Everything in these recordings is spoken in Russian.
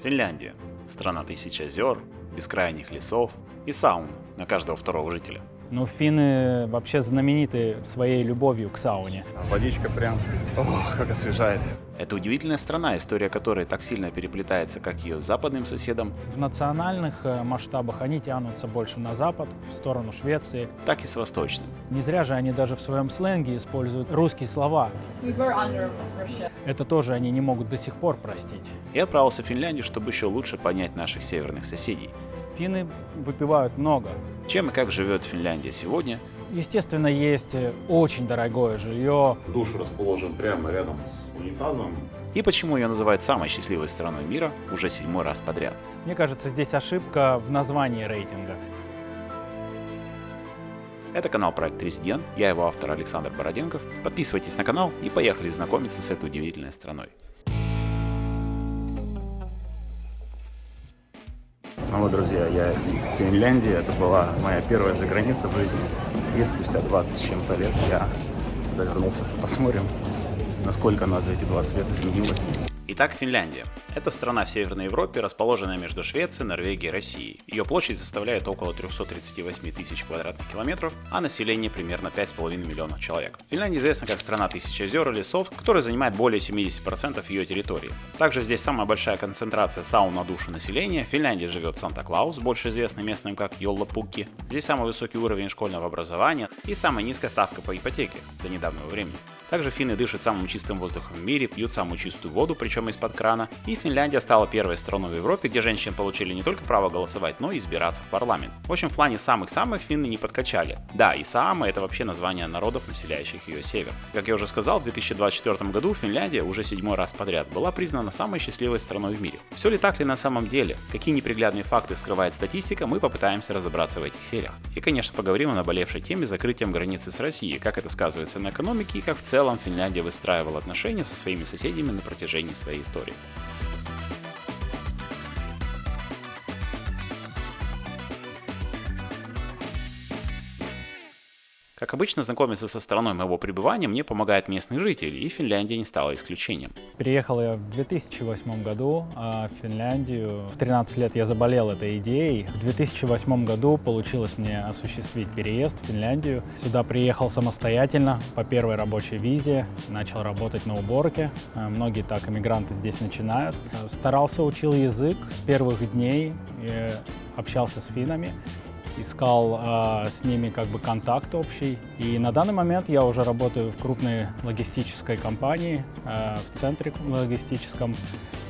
Финляндия – страна тысяч озер, бескрайних лесов и саун на каждого второго жителя. Ну, финны вообще знамениты своей любовью к сауне. Водичка прям, ох, как освежает. Это удивительная страна, история которой так сильно переплетается как ее с западным соседом, В национальных масштабах они тянутся больше на запад, в сторону Швеции. так и с восточным. Не зря же они даже в своем сленге используют русские слова. We were under Russia. Это тоже они не могут до сих пор простить. Я отправился в Финляндию, чтобы еще лучше понять наших северных соседей. Финны выпивают много. Чем и как живет Финляндия сегодня, Естественно, есть очень дорогое жилье. Душ расположен прямо рядом с унитазом. и почему ее называют самой счастливой страной мира уже 7-й раз подряд. Мне кажется, здесь ошибка в названии рейтинга. Это канал Проект Резидент, я его автор Александр Бороденков. Подписывайтесь на канал и поехали знакомиться с этой удивительной страной. Ну вот, друзья, я из Финляндии, это была моя первая заграница в жизни. И спустя 20 с чем-то лет я сюда вернулся. Посмотрим, насколько она за эти 20 лет изменилась. Итак, Финляндия. Это страна в Северной Европе, расположенная между Швецией, Норвегией и Россией. Ее площадь составляет около 338 тысяч квадратных километров, а население примерно 5,5 миллионов человек. Финляндия известна как страна тысяч озер и лесов, которая занимает более 70% ее территории. Также здесь самая большая концентрация саун на душу населения. В Финляндии живет Санта-Клаус, больше известный местным как Йолла-Пукки. Здесь самый высокий уровень школьного образования и самая низкая ставка по ипотеке до недавнего времени. Также финны дышат самым чистым воздухом в мире, пьют самую чистую воду, причем из-под крана. И Финляндия стала первой страной в Европе, где женщины получили не только право голосовать, но и избираться в парламент. В общем, в плане самых-самых финны не подкачали. Да, и Саама — это вообще название народов, населяющих ее север. Как я уже сказал, в 2024 году Финляндия уже 7-й раз подряд была признана самой счастливой страной в мире. Все ли так ли на самом деле? Какие неприглядные факты скрывает статистика, мы попытаемся разобраться в этих сериях. И, конечно, поговорим о наболевшей теме закрытием границы с Россией, как это сказывается на экономике и как в целом Финляндия выстраивала отношения со своими соседями на протяжении своей истории. Как обычно, знакомиться со страной моего пребывания мне помогают местные жители, и Финляндия не стала исключением. Приехал я в 2008 году в Финляндию. В 13 лет я заболел этой идеей. В 2008 году получилось мне осуществить переезд в Финляндию. Сюда приехал самостоятельно по первой рабочей визе, начал работать на уборке. Многие так иммигранты здесь начинают. Старался, учил язык с первых дней, общался с финнами. Искал с ними как бы контакт общий. И на данный момент я уже работаю в крупной логистической компании, в центре логистическом,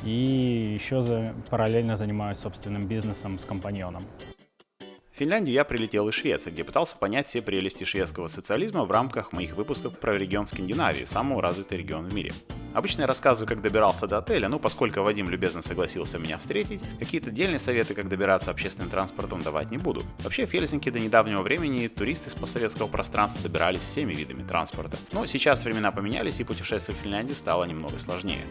и еще параллельно занимаюсь собственным бизнесом с компаньоном. В Финляндию я прилетел из Швеции, где пытался понять все прелести шведского социализма в рамках моих выпусков про регион Скандинавии, самый развитый регион в мире. Обычно я рассказываю, как добирался до отеля, но поскольку Вадим любезно согласился меня встретить, какие-то отдельные советы, как добираться общественным транспортом, давать не буду. Вообще, в Хельсинки до недавнего времени туристы с постсоветского пространства добирались всеми видами транспорта. Но сейчас времена поменялись, и путешествие в Финляндию стало немного сложнее.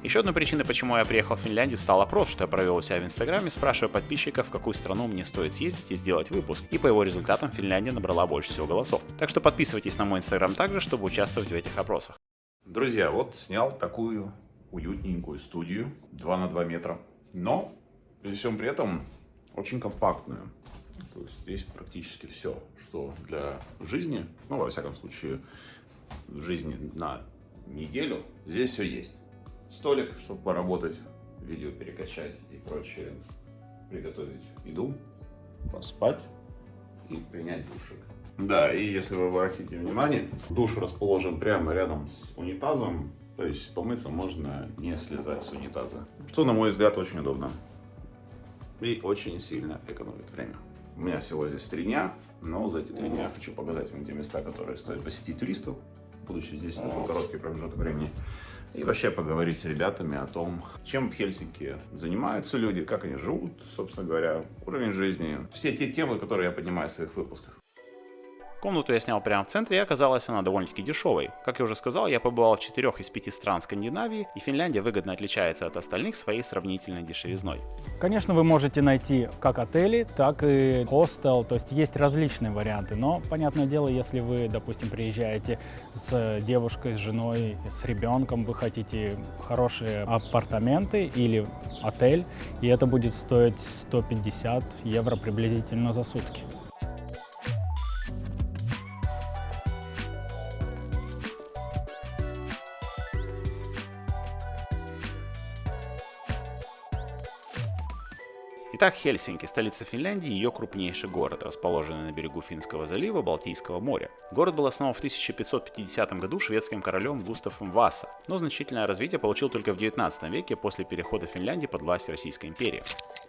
Еще одной причиной, почему я приехал в Финляндию, стал опрос, что я провел у себя в Инстаграме, спрашивая подписчиков, в какую страну мне стоит съездить и сделать выпуск. И по его результатам Финляндия набрала больше всего голосов. Так что подписывайтесь на мой Инстаграм также, чтобы участвовать в этих опросах. Друзья, вот снял такую уютненькую студию 2 на 2 метра. Но при всем при этом очень компактную. То есть здесь практически все, что для жизни, ну, во всяком случае, жизни на неделю, здесь все есть. Столик, чтобы поработать, видео перекачать и прочее, приготовить еду, поспать и принять душик. Да, и если вы обратите внимание, душ расположен прямо рядом с унитазом, то есть помыться можно не слезать с унитаза. Что, на мой взгляд, очень удобно и очень сильно экономит время. У меня всего здесь 3 дня, но за эти 3 дня я хочу показать вам те места, которые стоит посетить туристов, будучи здесь такой короткий промежуток времени. И вообще поговорить с ребятами о том, чем в Хельсинки занимаются люди, как они живут, собственно говоря, уровень жизни. Все те темы, которые я поднимаю в своих выпусках. Комнату я снял прямо в центре, и оказалась она довольно-таки дешевой. Как я уже сказал, я побывал в 4 из 5 стран Скандинавии, и Финляндия выгодно отличается от остальных своей сравнительной дешевизной. Конечно, вы можете найти как отели, так и хостел, то есть есть различные варианты, но, понятное дело, если вы, допустим, приезжаете с девушкой, с женой, с ребенком, вы хотите хорошие апартаменты или отель, и это будет стоить 150 евро приблизительно за сутки. Итак, Хельсинки – столица Финляндии и ее крупнейший город, расположенный на берегу Финского залива Балтийского моря. Город был основан в 1550 году шведским королем Густавом Васа, но значительное развитие получил только в 19 веке после перехода Финляндии под власть Российской империи.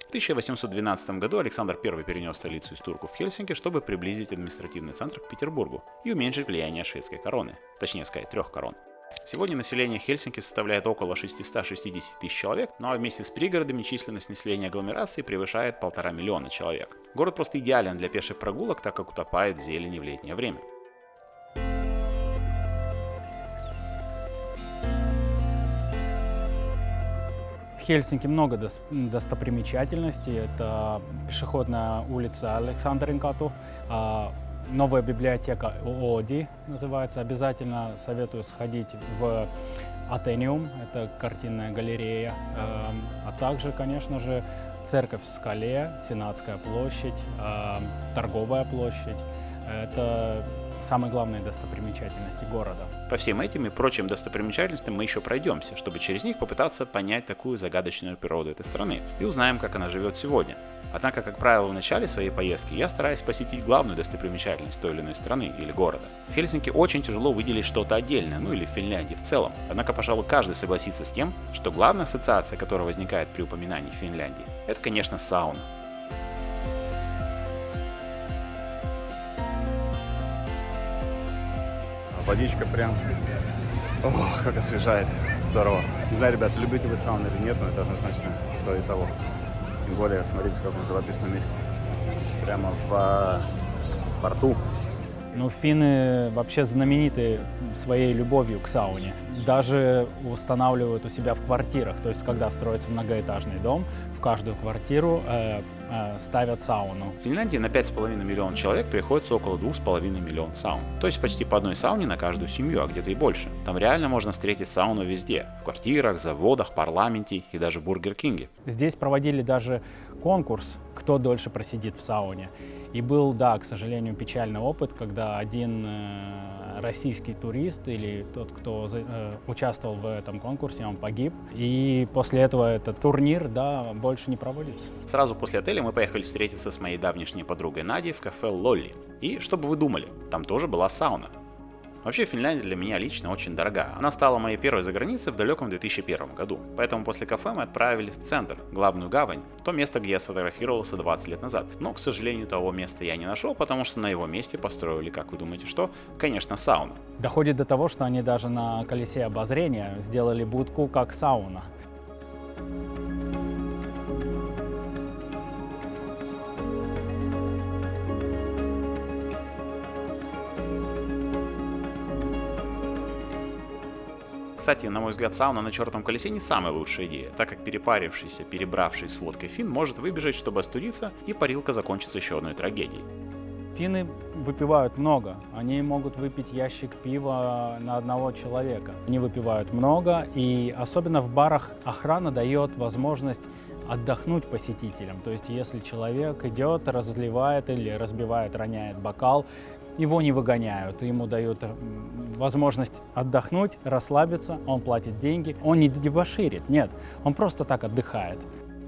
В 1812 году Александр I перенес столицу из турку в Хельсинки, чтобы приблизить административный центр к Петербургу и уменьшить влияние шведской короны, точнее сказать, 3 корон. Сегодня население Хельсинки составляет около 660 тысяч человек, ну а вместе с пригородами численность населения агломерации превышает 1,5 миллиона человек. Город просто идеален для пеших прогулок, так как утопает в зелени в летнее время. В Хельсинки много достопримечательностей. Это пешеходная улица Александринкату, новая библиотека Оди называется. Обязательно советую сходить в Атениум, это картинная галерея. А также, конечно же, церковь в скале, Сенатская площадь, Торговая площадь. Это самые главные достопримечательности города. По всем этим и прочим достопримечательностям мы еще пройдемся, чтобы через них попытаться понять такую загадочную природу этой страны и узнаем, как она живет сегодня. Однако, как правило, в начале своей поездки я стараюсь посетить главную достопримечательность той или иной страны или города. В Хельсинки очень тяжело выделить что-то отдельное, ну или в Финляндии в целом. Однако, пожалуй, каждый согласится с тем, что главная ассоциация, которая возникает при упоминании Финляндии, это, конечно, сауна. Водичка прям, ох, как освежает, здорово. Не знаю, ребят, любите вы сауну или нет, но это однозначно стоит того. Тем более, смотрите, в каком живописном месте. Прямо в порту. Ну, финны вообще знамениты своей любовью к сауне. Даже устанавливают у себя в квартирах. То есть, когда строится многоэтажный дом, в каждую квартиру ставят сауну. В Финляндии на 5,5 миллиона человек приходится около 2,5 миллиона саун. То есть почти по одной сауне на каждую семью, а где-то и больше. Там реально можно встретить сауну везде. В квартирах, заводах, парламенте и даже в Бургер Кинге. Здесь проводили даже конкурс, кто дольше просидит в сауне. И был, да, к сожалению, печальный опыт, когда один российский турист или тот, кто участвовал в этом конкурсе, он погиб. И после этого этот турнир, да, больше не проводится. Сразу после отеля мы поехали встретиться с моей давнишней подругой Надей в кафе Лолли. И что бы вы думали, там тоже была сауна. Вообще Финляндия для меня лично очень дорога. Она стала моей первой заграницей в далеком 2001 году. Поэтому после кафе мы отправились в центр, главную гавань, то место, где я сфотографировался 20 лет назад. Но, к сожалению, того места я не нашел, потому что на его месте построили, как вы думаете, что? Конечно, сауну. Доходит до того, что они даже на колесе обозрения сделали будку как сауна. Кстати, на мой взгляд, сауна на чертовом колесе не самая лучшая идея, так как перепарившийся, перебравший с водкой финн может выбежать, чтобы остудиться, и парилка закончится еще одной трагедией. Финны выпивают много. Они могут выпить ящик пива на одного человека. Они выпивают много, и особенно в барах охрана дает возможность отдохнуть посетителям. То есть, если человек идет, разливает или разбивает, роняет бокал, его не выгоняют, ему дают возможность отдохнуть, расслабиться, он платит деньги, он не дебоширит, нет, он просто так отдыхает.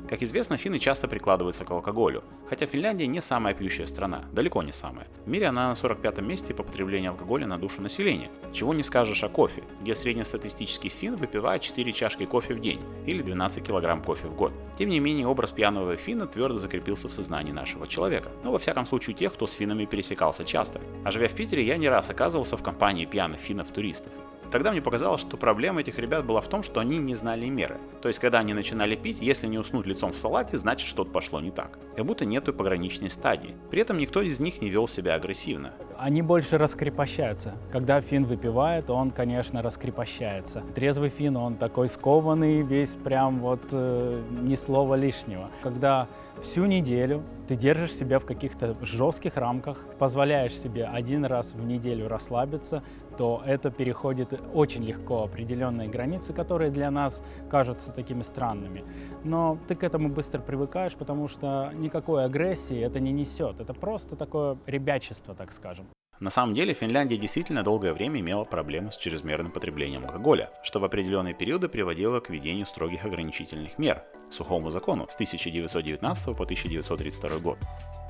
Как известно, финны часто прикладываются к алкоголю, хотя Финляндия не самая пьющая страна, далеко не самая. В мире она на 45-м месте по потреблению алкоголя на душу населения. Чего не скажешь о кофе, где среднестатистический финн выпивает 4 чашки кофе в день или 12 килограмм кофе в год. Тем не менее, образ пьяного финна твердо закрепился в сознании нашего человека. Но во всяком случае тех, кто с финнами пересекался часто. А живя в Питере, я не раз оказывался в компании пьяных финнов-туристов. Тогда мне показалось, что проблема этих ребят была в том, что они не знали меры. То есть, когда они начинали пить, если не уснуть лицом в салате, значит, что-то пошло не так. Как будто нету пограничной стадии. При этом никто из них не вел себя агрессивно. Они больше раскрепощаются. Когда финн выпивает, он, конечно, раскрепощается. Трезвый финн, он такой скованный, весь прям вот ни слова лишнего. Когда всю неделю ты держишь себя в каких-то жестких рамках, позволяешь себе один раз в неделю расслабиться, то это переходит очень легко определенные границы, которые для нас кажутся такими странными. Но ты к этому быстро привыкаешь, потому что никакой агрессии это не несет. Это просто такое ребячество, так скажем. На самом деле Финляндия действительно долгое время имела проблемы с чрезмерным потреблением алкоголя, что в определенные периоды приводило к введению строгих ограничительных мер, сухому закону с 1919 по 1932 год.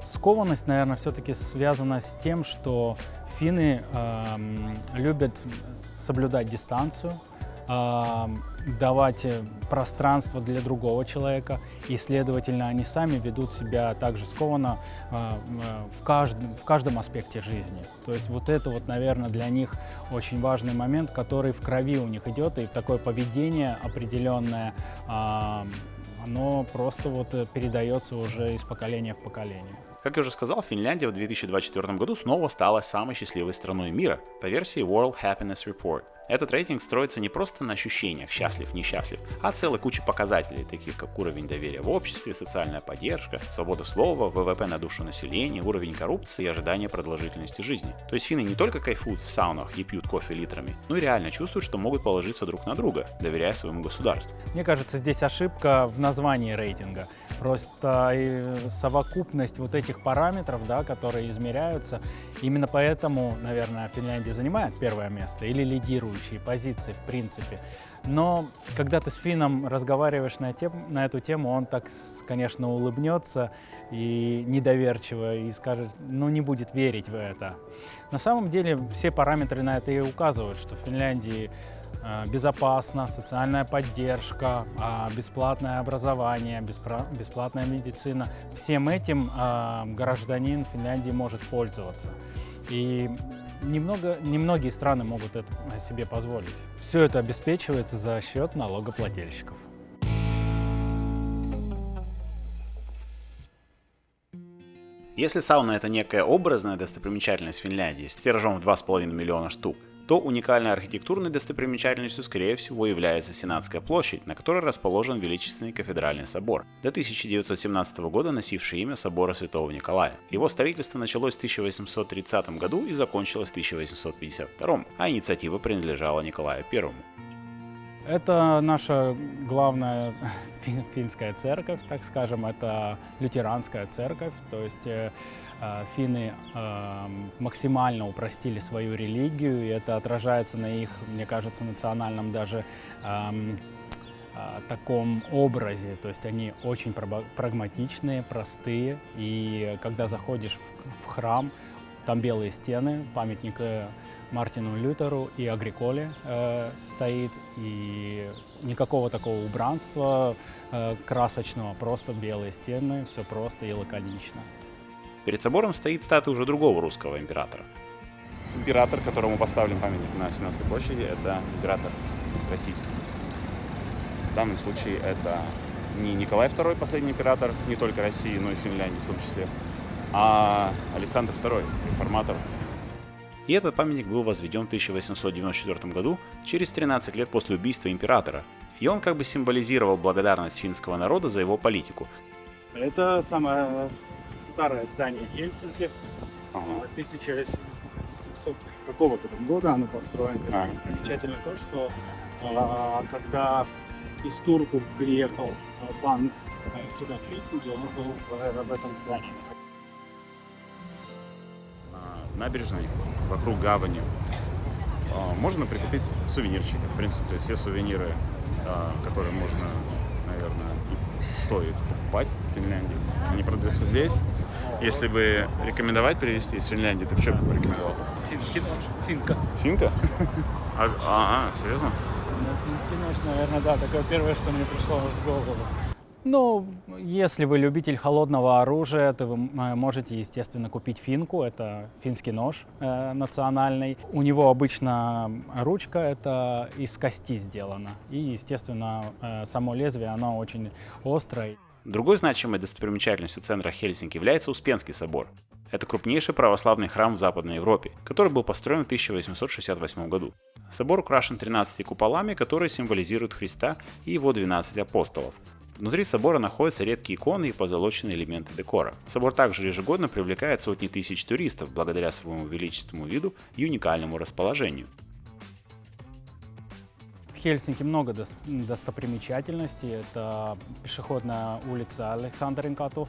Скованность, наверное, все-таки связана с тем, что финны любят соблюдать дистанцию, давать пространство для другого человека, и, следовательно, они сами ведут себя также скованно в каждом аспекте жизни. То есть вот это вот, наверное, для них очень важный момент, который в крови у них идет, и такое поведение определенное, оно просто вот передается уже из поколения в поколение. Как я уже сказал, Финляндия в 2024 году снова стала самой счастливой страной мира по версии World Happiness Report. Этот рейтинг строится не просто на ощущениях счастлив-несчастлив, а целой куче показателей, таких как уровень доверия в обществе, социальная поддержка, свобода слова, ВВП на душу населения, уровень коррупции и ожидание продолжительности жизни. То есть финны не только кайфуют в саунах и пьют кофе литрами, но и реально чувствуют, что могут положиться друг на друга, доверяя своему государству. Мне кажется, здесь ошибка в названии рейтинга. Просто совокупность вот этих параметров, да, которые измеряются, именно поэтому, наверное, Финляндия занимает первое место или лидирующие позиции в принципе. Но когда ты с финном разговариваешь на эту тему, он так, конечно, улыбнется и недоверчиво и скажет, ну не будет верить в это. На самом деле все параметры на это и указывают, что в Финляндии безопасно, социальная поддержка, бесплатное образование, бесплатная медицина. Всем этим гражданин Финляндии может пользоваться. И немногие страны могут это себе позволить. Все это обеспечивается за счет налогоплательщиков. Если сауна — это некая образная достопримечательность Финляндии с тиражом в 2,5 миллиона штук, то уникальной архитектурной достопримечательностью, скорее всего, является Сенатская площадь, на которой расположен величественный кафедральный собор, до 1917 года носивший имя собора Святого Николая. Его строительство началось в 1830 году и закончилось в 1852, а инициатива принадлежала Николаю I. Это наша главная финская церковь, так скажем, это лютеранская церковь, то есть финны максимально упростили свою религию, и это отражается на их, мне кажется, национальном даже таком образе, то есть они очень прагматичные, простые, и когда заходишь в храм, там белые стены, памятник Мартину Лютеру и Агриколе стоит, и никакого такого убранства красочного, просто белые стены, все просто и лаконично. Перед собором стоит статуя уже другого русского императора. Император, которому поставлен памятник на Сенатской площади, это император российский. В данном случае это не Николай II, последний император, не только России, но и Финляндии в том числе, а Александр II, реформатор. И этот памятник был возведен в 1894 году, через 13 лет после убийства императора. И он как бы символизировал благодарность финского народа за его политику. Это самое старое здание Хельсинки. 1700 какого-то года оно построено. Примечательно то, что когда из Турку приехал банк сюда в Хельсинки, он был в этом здании. Набережной, вокруг гавани, можно прикупить сувенирчики. В принципе, все сувениры, которые можно, наверное, стоит покупать в Финляндии, они продаются здесь. Если бы рекомендовать привезти из Финляндии, ты бы что бы рекомендовал? Финка. Финка? Серьезно? Финский нож, наверное, да, такое первое, что мне пришло в голову. Ну, если вы любитель холодного оружия, то вы можете, естественно, купить финку. Это финский нож национальный. У него обычно ручка это из кости сделана. И, естественно, само лезвие, оно очень острое. Другой значимой достопримечательностью центра Хельсинки является Успенский собор. Это крупнейший православный храм в Западной Европе, который был построен в 1868 году. Собор украшен 13 куполами, которые символизируют Христа и его 12 апостолов. Внутри собора находятся редкие иконы и позолоченные элементы декора. Собор также ежегодно привлекает сотни тысяч туристов благодаря своему величественному виду и уникальному расположению. В Хельсинки много достопримечательностей. Это пешеходная улица Александринкату.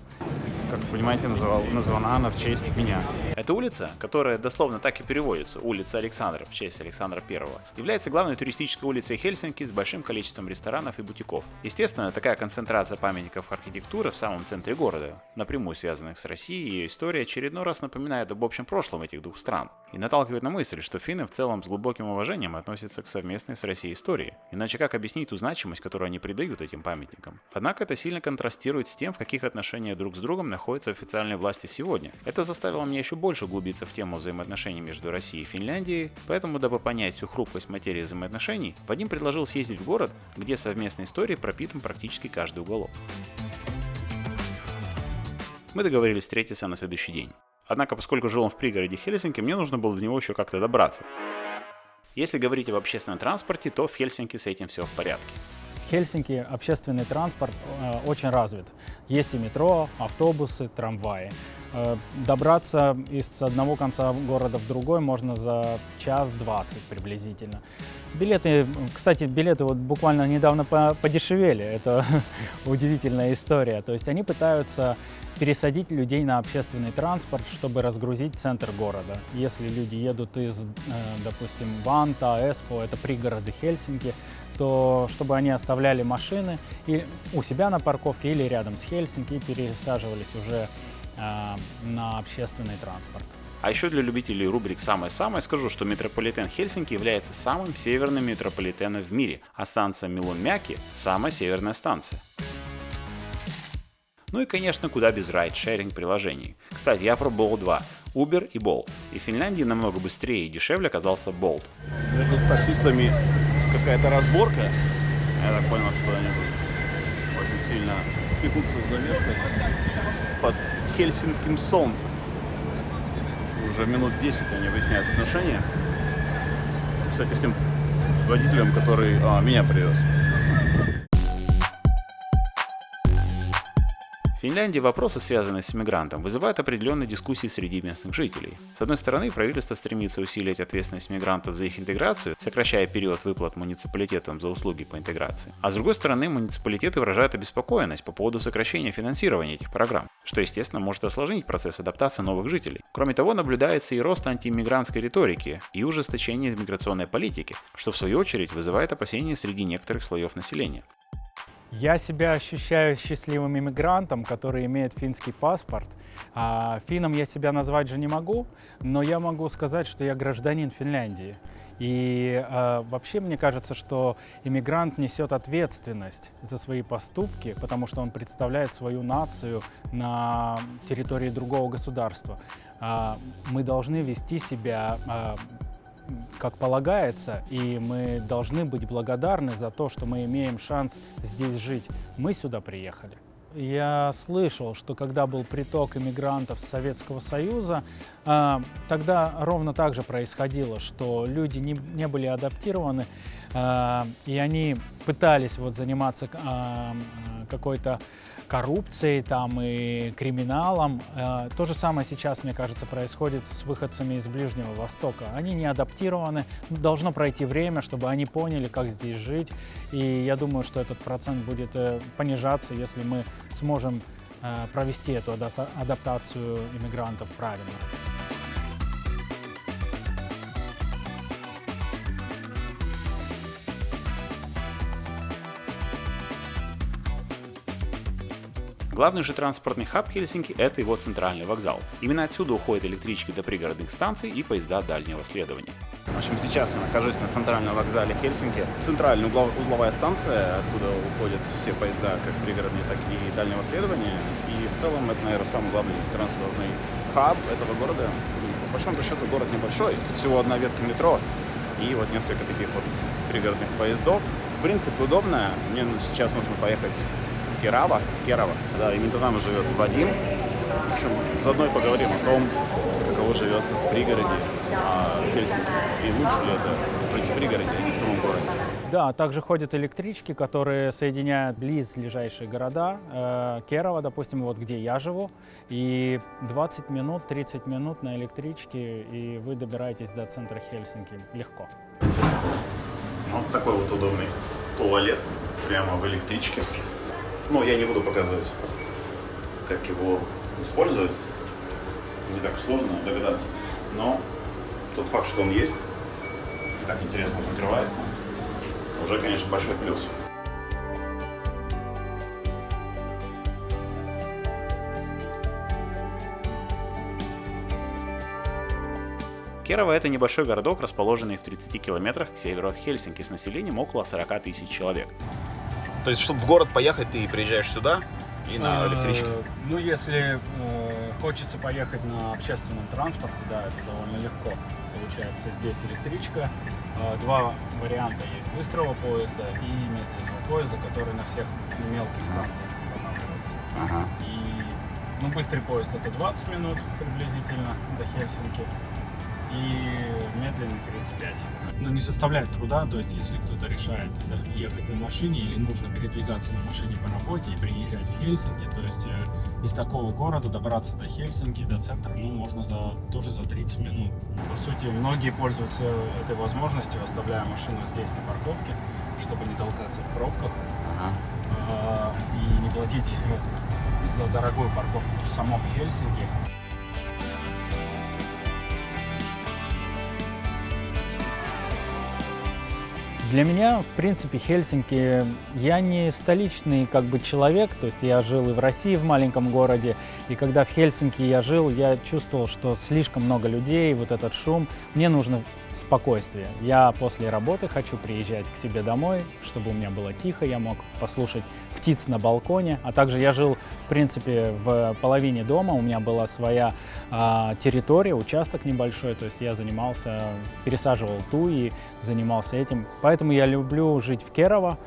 Как вы понимаете, названа она в честь меня. Эта улица, которая дословно так и переводится, улица Александра в честь Александра I, является главной туристической улицей Хельсинки с большим количеством ресторанов и бутиков. Естественно, такая концентрация памятников архитектуры в самом центре города, напрямую связанных с Россией и ее историей, очередной раз напоминает об общем прошлом этих двух стран и наталкивает на мысль, что финны в целом с глубоким уважением относятся к совместной с Россией истории. Иначе как объяснить ту значимость, которую они придают этим памятникам? Однако это сильно контрастирует с тем, в каких отношениях друг с другом находятся официальные власти сегодня. Это заставило меня еще больше углубиться в тему взаимоотношений между Россией и Финляндией, поэтому, дабы понять всю хрупкость материи взаимоотношений, Вадим предложил съездить в город, где совместной историей пропитан практически каждый уголок. Мы договорились встретиться на следующий день. Однако, поскольку жил он в пригороде Хельсинки, мне нужно было до него еще как-то добраться. Если говорить об общественном транспорте, то в Хельсинки с этим все в порядке. В Хельсинки общественный транспорт очень развит. Есть и метро, автобусы, трамваи. Добраться из одного конца города в другой можно за час 20 приблизительно. Билеты вот буквально недавно подешевели. Это удивительная история. То есть они пытаются пересадить людей на общественный транспорт, чтобы разгрузить центр города. Если люди едут из, допустим, Ванта, Эспо, это пригороды Хельсинки, то чтобы они оставляли машины у себя на парковке или рядом с Хельсинки и пересаживались уже на общественный транспорт. А еще для любителей рубрик «Самое-самое» скажу, что метрополитен Хельсинки является самым северным метрополитеном в мире, а станция Милонмяки – самая северная станция. Ну и, конечно, куда без райд-шеринг приложений. Кстати, я пробовал два – Uber и Bolt. И в Финляндии намного быстрее и дешевле оказался Bolt. Между таксистами какая-то разборка. Я так понял, что они очень сильно Пекутся за место под хельсинским солнцем. Уже минут 10 они выясняют отношения. Кстати, с тем водителем, который меня привез. В Финляндии вопросы, связанные с иммигрантом, вызывают определенные дискуссии среди местных жителей. С одной стороны, правительство стремится усилить ответственность мигрантов за их интеграцию, сокращая период выплат муниципалитетам за услуги по интеграции. А с другой стороны, муниципалитеты выражают обеспокоенность по поводу сокращения финансирования этих программ, что, естественно, может осложнить процесс адаптации новых жителей. Кроме того, наблюдается и рост антииммигрантской риторики и ужесточение миграционной политики, что в свою очередь вызывает опасения среди некоторых слоев населения. Я себя ощущаю счастливым иммигрантом, который имеет финский паспорт. Финном я себя назвать же не могу, но я могу сказать, что я гражданин Финляндии. И вообще мне кажется, что иммигрант несет ответственность за свои поступки, потому что он представляет свою нацию на территории другого государства. Мы должны вести себя как полагается, и мы должны быть благодарны за то, что мы имеем шанс здесь жить. Мы сюда приехали. Я слышал, что когда был приток иммигрантов с Советского Союза, тогда ровно так же происходило, что люди не были адаптированы, и они пытались заниматься какой-то коррупцией там и криминалом. То же самое сейчас, мне кажется, происходит с выходцами из Ближнего Востока. Они не адаптированы, должно пройти время, чтобы они поняли, как здесь жить. И я думаю, что этот процент будет понижаться, если мы сможем провести эту адаптацию иммигрантов правильно. Главный же транспортный хаб Хельсинки – это его центральный вокзал. Именно отсюда уходят электрички до пригородных станций и поезда дальнего следования. В общем, сейчас я нахожусь на центральном вокзале Хельсинки. Центральная узловая станция, откуда уходят все поезда, как пригородные, так и дальнего следования. И в целом это, наверное, самый главный транспортный хаб этого города. По большому счету город небольшой, тут всего одна ветка метро и вот несколько таких вот пригородных поездов. В принципе, удобно. Мне сейчас нужно поехать в Керава. Да, именно там живет Вадим. В общем, заодно и поговорим о том, каково живется в пригороде Хельсинки. И лучше ли это жить в пригороде, а не в самом городе. Да, также ходят электрички, которые соединяют близлежащие города. Керава, допустим, вот где я живу. И 20 минут, 30 минут на электричке, и вы добираетесь до центра Хельсинки легко. Вот такой вот удобный туалет прямо в электричке. Ну, я не буду показывать, как его использовать. Не так сложно догадаться. Но тот факт, что он есть, и так интересно закрывается, уже, конечно, большой плюс. Керава – это небольшой городок, расположенный в 30 километрах к северу от Хельсинки с населением около 40 тысяч человек. То есть, чтобы в город поехать, ты приезжаешь сюда и на электричке? Ну, если хочется поехать на общественном транспорте, да, это довольно легко. Получается, здесь электричка. Два варианта есть: быстрого поезда и медленного поезда, который на всех мелких станциях останавливается. Ага. И быстрый поезд — это 20 минут приблизительно до Хельсинки, и медленный 35. Но не составляет труда, то есть если кто-то решает ехать на машине или нужно передвигаться на машине по работе и приезжать в Хельсинки, то есть из такого города добраться до Хельсинки, до центра, можно тоже за 30 минут. По сути, многие пользуются этой возможностью, оставляя машину здесь на парковке, чтобы не толкаться в пробках и не платить за дорогую парковку в самом Хельсинки. Для меня, в принципе, Хельсинки, я не столичный человек, то есть я жил и в России, в маленьком городе, и когда в Хельсинки я жил, я чувствовал, что слишком много людей, вот этот шум, мне нужно спокойствие. Я после работы хочу приезжать к себе домой, чтобы у меня было тихо, я мог послушать птиц на балконе, а также я жил, в принципе, в половине дома, у меня была своя территория, участок небольшой, то есть я пересаживал туи, занимался этим. Поэтому я люблю жить в Керава.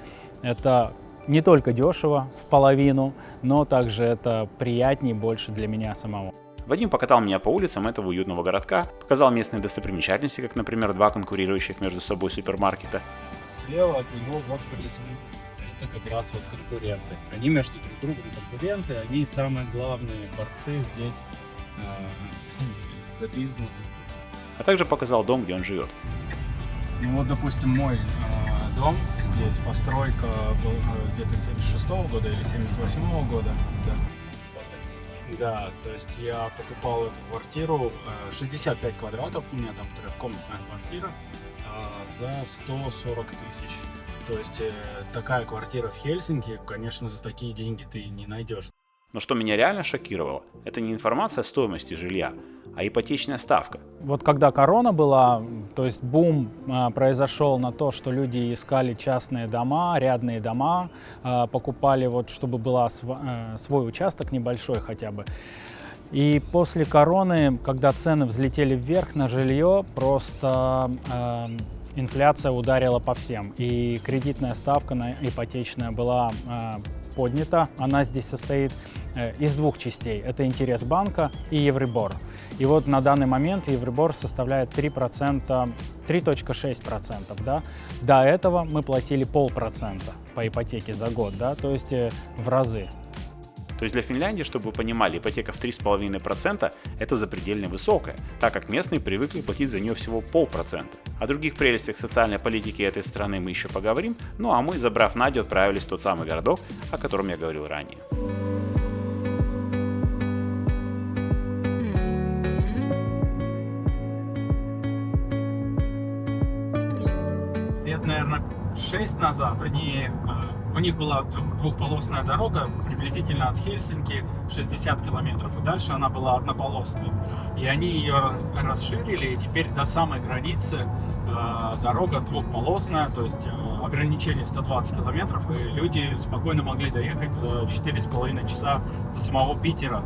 Это не только дешево в половину, но также это приятнее больше для меня самого. Вадим покатал меня по улицам этого уютного городка, показал местные достопримечательности, как, например, два конкурирующих между собой супермаркета. Слева от него вот призм. Это как раз вот конкуренты. Они между друг другом конкуренты, они самые главные борцы здесь за бизнес. А также показал дом, где он живет. Вот, допустим, мой дом здесь, постройка где-то 76-го года или 78-го года. Да, то есть я покупал эту квартиру, 65 квадратов, у меня там трехкомнатная квартира, за 140 тысяч. То есть такая квартира в Хельсинки, конечно, за такие деньги ты не найдешь. Но что меня реально шокировало, это не информация о стоимости жилья, а ипотечная ставка. Вот когда корона была, то есть бум произошел на то, что люди искали частные дома, рядные дома, покупали, чтобы был свой участок небольшой хотя бы. И после короны, когда цены взлетели вверх на жилье, просто инфляция ударила по всем. И кредитная ставка ипотечная была поднята. Она здесь состоит из двух частей. Это интерес банка и Еврибор. И вот на данный момент Еврибор составляет 3,6%. Да? До этого мы платили 0,5% по ипотеке за год, да? То есть в разы. То есть для Финляндии, чтобы вы понимали, ипотека в 3,5% это запредельно высокая, так как местные привыкли платить за нее всего 0,5%. О других прелестях социальной политики этой страны мы еще поговорим, ну а мы, забрав Надю, отправились в тот самый городок, о котором я говорил ранее. Лет, наверное, 6 назад они У них была двухполосная дорога, приблизительно от Хельсинки 60 километров, и дальше она была однополосной. И они ее расширили, и теперь до самой границы дорога двухполосная, то есть ограничение 120 километров, и люди спокойно могли доехать за 4,5 часа до самого Питера,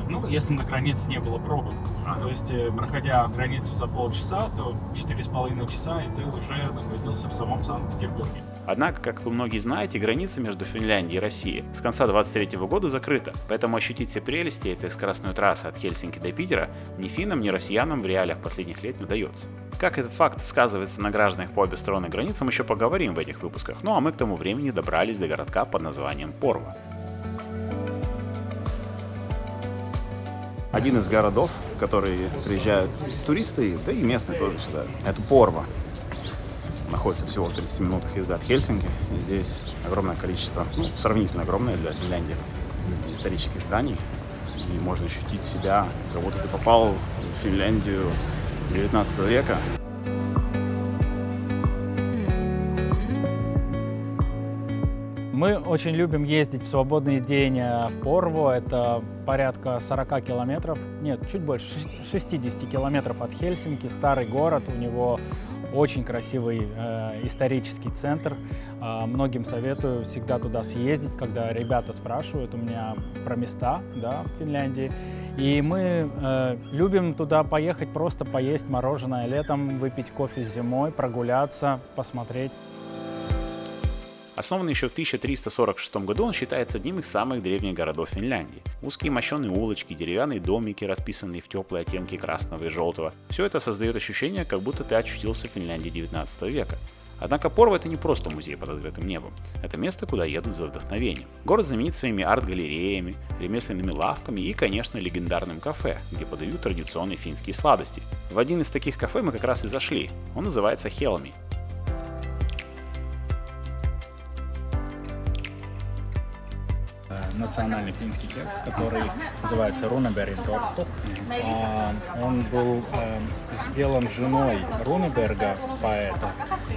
ну, если на границе не было пробок. То есть, проходя границу за полчаса, то 4,5 часа, и ты уже находился в самом Санкт-Петербурге. Однако, как вы многие знаете, граница между Финляндией и Россией с конца 2023 года закрыта, поэтому ощутить все прелести этой скоростной трассы от Хельсинки до Питера ни финнам, ни россиянам в реалиях последних лет не удается. Как этот факт сказывается на гражданах по обе стороны границы, мы еще поговорим в этих выпусках, ну а мы к тому времени добрались до городка под названием Порво. Один из городов, в которые приезжают туристы, да и местные тоже сюда, это Порво. Находится всего в 30 минутах езды от Хельсинки. И здесь огромное количество, сравнительно огромное для Финляндии, исторических зданий. И можно ощутить себя, как будто ты попал в Финляндию 19 века. Мы очень любим ездить в свободный день в Порво. Это порядка 40 километров, нет, чуть больше, 60 километров от Хельсинки. Старый город, у него очень красивый исторический центр. Многим советую всегда туда съездить, когда ребята спрашивают у меня про места, да, в Финляндии. И мы любим туда поехать, просто поесть мороженое летом, выпить кофе зимой, прогуляться, посмотреть. Основанный еще в 1346 году, он считается одним из самых древних городов Финляндии. Узкие мощеные улочки, деревянные домики, расписанные в теплые оттенки красного и желтого. Все это создает ощущение, как будто ты очутился в Финляндии 19 века. Однако Порво — это не просто музей под открытым небом. Это место, куда едут за вдохновением. Город знаменит своими арт-галереями, ремесленными лавками и, конечно, легендарным кафе, где подают традиционные финские сладости. В один из таких кафе мы как раз и зашли. Он называется Helmi. Национальный финский кекс, который называется Runeberg-торт. Он был сделан женой Рунеберга, поэта,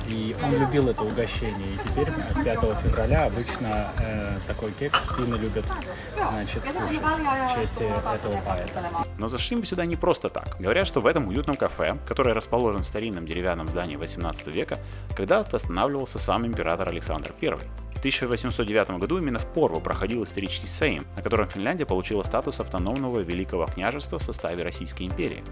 и он любил это угощение. И теперь 5 февраля обычно такой кекс финны любят, значит, кушать в честь этого поэта. Но зашли мы сюда не просто так. Говорят, что в этом уютном кафе, которое расположено в старинном деревянном здании 18 века, когда-то останавливался сам император Александр I. В 1809 году именно в Порво проходил исторический сейм, на котором Финляндия получила статус автономного великого княжества в составе Российской империи.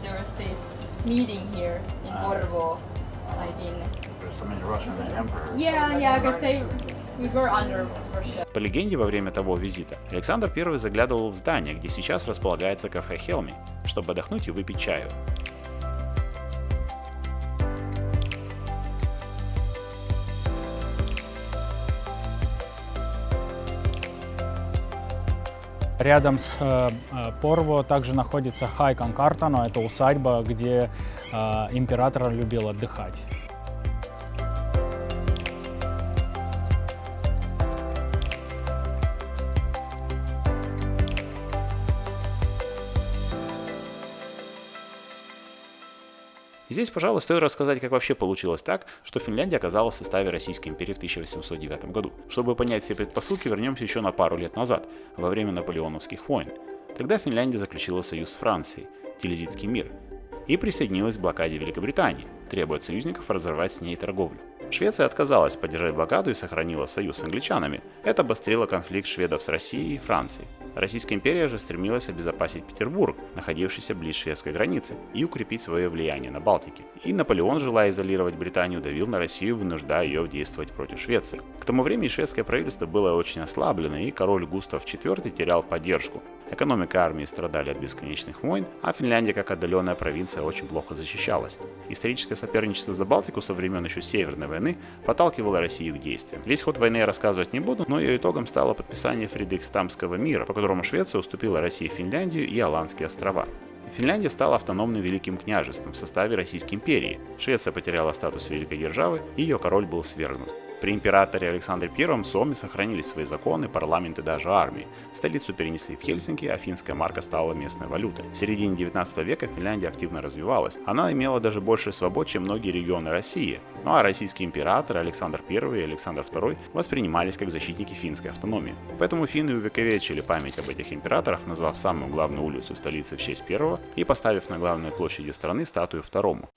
There was this meeting here in Porvo, like in. Yeah, because we were under Russia. По легенде, во время того визита Александр I заглядывал в здание, где сейчас располагается кафе Helmi, чтобы отдохнуть и выпить чаю. Рядом с Порво также находится Хайкан-Картано, это усадьба, где император любил отдыхать. Здесь, пожалуй, стоит рассказать, как вообще получилось так, что Финляндия оказалась в составе Российской империи в 1809 году. Чтобы понять все предпосылки, вернемся еще на пару лет назад, во время наполеоновских войн. Тогда Финляндия заключила союз с Францией, Тильзитский мир, и присоединилась к блокаде Великобритании, требуя от союзников разорвать с ней торговлю. Швеция отказалась поддержать блокаду и сохранила союз с англичанами. Это обострило конфликт шведов с Россией и Францией. Российская империя же стремилась обезопасить Петербург, находившийся близ шведской границы, и укрепить свое влияние на Балтике. И Наполеон, желая изолировать Британию, давил на Россию, вынуждая ее действовать против Швеции. К тому времени шведское правительство было очень ослаблено, и король Густав IV терял поддержку. Экономика армии страдали от бесконечных войн, а Финляндия, как отдаленная провинция, очень плохо защищалась. Историческое соперничество за Балтику со времен еще Северной войны подталкивало Россию к действиям. Весь ход войны я рассказывать не буду, но ее итогом стало подписание Фридрихстамского мира, по которому Швеция уступила России Финляндию и Аландские острова. Финляндия стала автономным великим княжеством в составе Российской империи. Швеция потеряла статус великой державы, и ее король был свергнут. При императоре Александре I Суоми сохранили свои законы, парламент и даже армии. Столицу перенесли в Хельсинки, а финская марка стала местной валютой. В середине 19 века Финляндия активно развивалась. Она имела даже больше свобод, чем многие регионы России. Ну а российские императоры Александр I и Александр II воспринимались как защитники финской автономии. Поэтому финны увековечили память об этих императорах, назвав самую главную улицу столицы в честь первого и поставив на главной площади страны статую второму.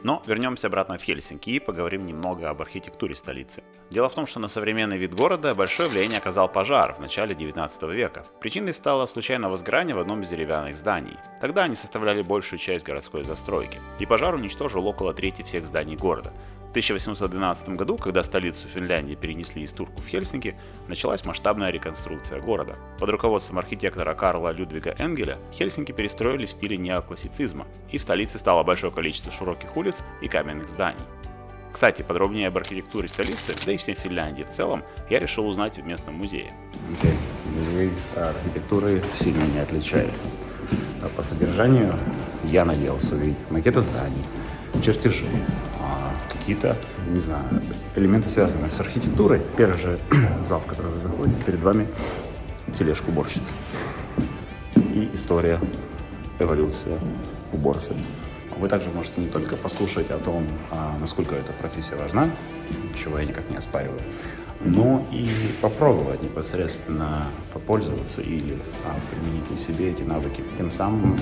Но вернемся обратно в Хельсинки и поговорим немного об архитектуре столицы. Дело в том, что на современный вид города большое влияние оказал пожар в начале 19 века. Причиной стало случайное возгорание в одном из деревянных зданий. Тогда они составляли большую часть городской застройки. И пожар уничтожил около трети всех зданий города. В 1812 году, когда столицу Финляндии перенесли из Турку в Хельсинки, началась масштабная реконструкция города. Под руководством архитектора Карла Людвига Энгеля Хельсинки перестроили в стиле неоклассицизма, и в столице стало большое количество широких улиц и каменных зданий. Кстати, подробнее об архитектуре столицы, да и всей Финляндии в целом, я решил узнать в местном музее. Музей архитектуры сильно не отличается. А по содержанию я надеялся увидеть макеты зданий, чертежи, какие-то, не знаю, элементы, связанные с архитектурой. Первый же зал, в который вы заходите, перед вами тележка уборщиц. И история, эволюция уборщиц. Вы также можете не только послушать о том, насколько эта профессия важна, чего я никак не оспариваю, но и попробовать непосредственно попользоваться или применить на себе эти навыки. Тем самым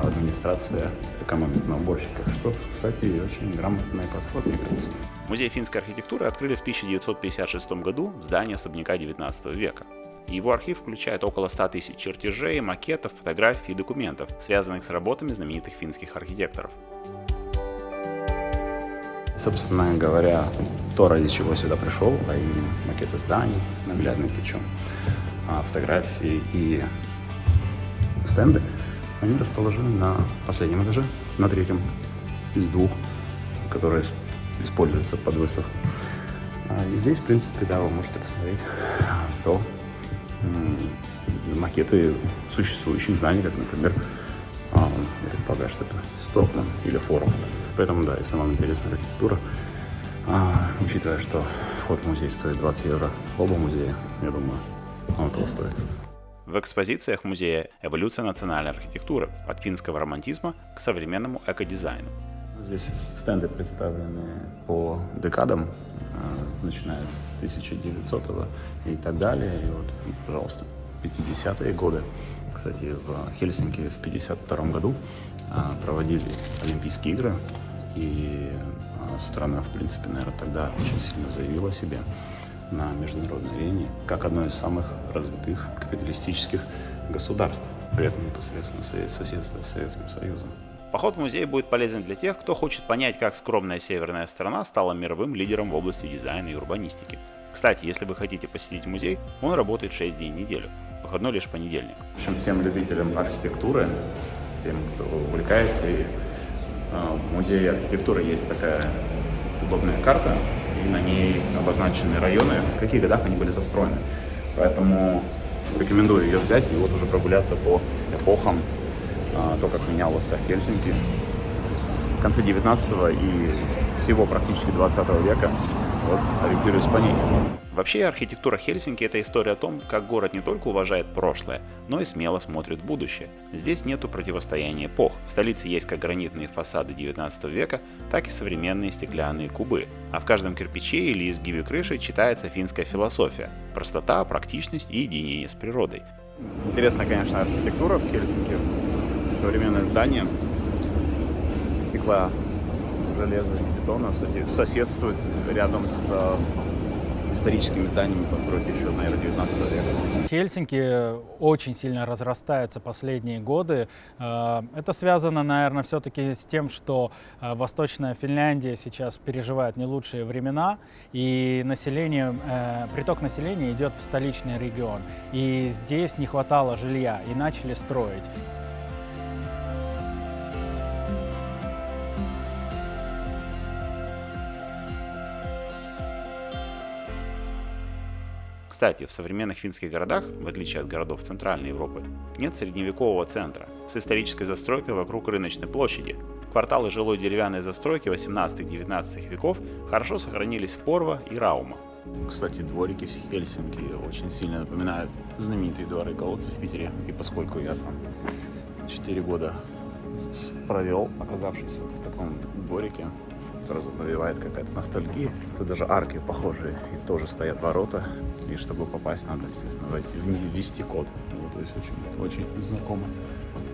администрация экономит на уборщиках, что, кстати, очень грамотный подход, мне кажется. Музей финской архитектуры открыли в 1956 году в здании особняка 19 века. Его архив включает около 100 тысяч чертежей, макетов, фотографий и документов, связанных с работами знаменитых финских архитекторов. Собственно говоря, то, ради чего я сюда пришел, а именно макеты зданий, наглядные причем, фотографии и стенды, они расположены на последнем этаже, на третьем из двух, которые используются под выставку. И здесь, в принципе, да, вы можете посмотреть то макеты существующих зданий, как, например, я предполагаю, что это Стокман или Форум. Поэтому, да, и самая интересная архитектура. Учитывая, что вход в музей стоит 20 евро, оба музея, я думаю, он того стоит. В экспозициях музея эволюция национальной архитектуры от финского романтизма к современному экодизайну. Здесь стенды представлены по декадам, начиная с 1900-го и так далее. И вот, пожалуйста, 50-е годы. Кстати, в Хельсинки в 1952 году проводили Олимпийские игры, и страна, в принципе, наверное, тогда очень сильно заявила о себе на международной арене как одно из самых развитых капиталистических государств, при этом непосредственно соседство с Советским Союзом. Поход в музей будет полезен для тех, кто хочет понять, как скромная северная страна стала мировым лидером в области дизайна и урбанистики. Кстати, если вы хотите посетить музей, он работает 6 дней в неделю, выходной лишь понедельник. В общем, всем любителям архитектуры, тем, кто увлекается, и в музее архитектуры есть такая удобная карта, и на ней обозначены районы, в каких годах они были застроены. Поэтому рекомендую ее взять и вот уже прогуляться по эпохам, то, как менялось Хельсинки в конце 19-го и всего практически 20 века, вот, ориентируюсь по ней. Вообще, архитектура Хельсинки – это история о том, как город не только уважает прошлое, но и смело смотрит в будущее. Здесь нету противостояния эпох. В столице есть как гранитные фасады 19 века, так и современные стеклянные кубы. А в каждом кирпиче или изгибе крыши читается финская философия – простота, практичность и единение с природой. Интересная, конечно, архитектура в Хельсинки. Современное здание, стекла, железа и бетона соседствует рядом с историческими зданиями постройки еще, наверное, 19 века. Хельсинки очень сильно разрастается последние годы. Это связано, наверное, все-таки с тем, что Восточная Финляндия сейчас переживает не лучшие времена, и приток населения идет в столичный регион. И здесь не хватало жилья, и начали строить. Кстати, в современных финских городах, в отличие от городов Центральной Европы, Нет средневекового центра с исторической застройкой вокруг рыночной площади. Кварталы жилой деревянной застройки 18-19 веков хорошо сохранились в Порво и Раума. Кстати, дворики в Хельсинки очень сильно напоминают знаменитые дворы колодцы в Питере. И поскольку я там 4 года провел, оказавшись вот в таком дворике, сразу навевает какая-то ностальгия. Тут даже арки похожие, и тоже стоят ворота. И чтобы попасть, надо, естественно, ввести код. Ну, то есть очень знакомо.